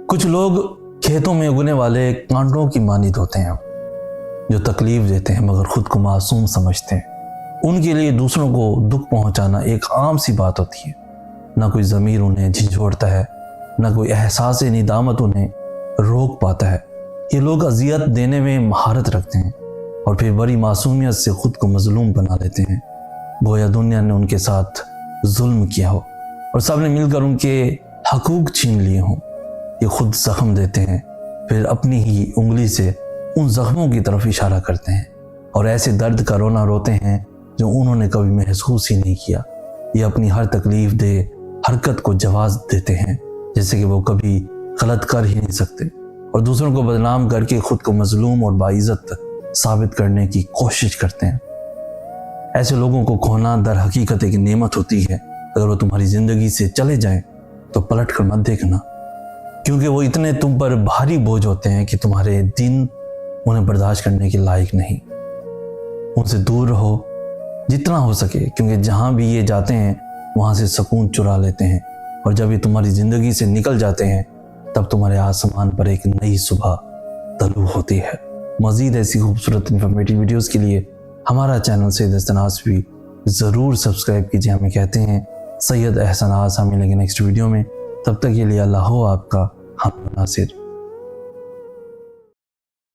कुछ लोग खेतों में उगने वाले कांटों की मानित होते हैं, जो तकलीफ देते हैं मगर खुद को मासूम समझते हैं। उनके लिए दूसरों को दुख पहुंचाना एक आम सी बात होती है। ना कोई ज़मीर उन्हें झिझोड़ता है, ना कोई एहसास निदामत उन्हें रोक पाता है। ये लोग अजियत देने में महारत रखते हैं और फिर बड़ी मासूमियत से खुद को मजलूम बना लेते हैं, गोया दुनिया ने उनके साथ जुल्म किया हो और सब ने मिलकर उनके हकूक छीन लिए हों। ये खुद जख्म देते हैं, फिर अपनी ही उंगली से उन जख्मों की तरफ इशारा करते हैं और ऐसे दर्द का रोना रोते हैं जो उन्होंने कभी महसूस ही नहीं किया। ये अपनी हर तकलीफ दे हरकत को जवाब देते हैं, जैसे कि वो कभी गलत कर ही नहीं सकते, और दूसरों को बदनाम करके खुद को मजलूम और बाइज्जत साबित करने की कोशिश करते हैं। ऐसे लोगों को खोना दर हकीकत एक नेमत होती है। अगर वो तुम्हारी ज़िंदगी से चले जाएं तो पलट कर मत देखना, क्योंकि वो इतने तुम पर भारी बोझ होते हैं कि तुम्हारे दिन उन्हें बर्दाश्त करने के लायक नहीं। उनसे दूर रहो जितना हो सके, क्योंकि जहाँ भी ये जाते हैं वहाँ से सुकून चुरा लेते हैं, और जब ये तुम्हारी ज़िंदगी से निकल जाते हैं तब तुम्हारे आसमान पर एक नई सुबह तलू होती है। मज़ीद ऐसी खूबसूरत इन्फॉर्मेटिव वीडियोज़ के लिए हमारा चैनल सैयद अहसन आसफी ज़रूर सब्सक्राइब कीजिए। हमें कहते हैं सैयद अहसन आस। हम मिलेंगे नेक्स्ट वीडियो में, तब तक के लिए अल्लाह हो आपका हम नासिर।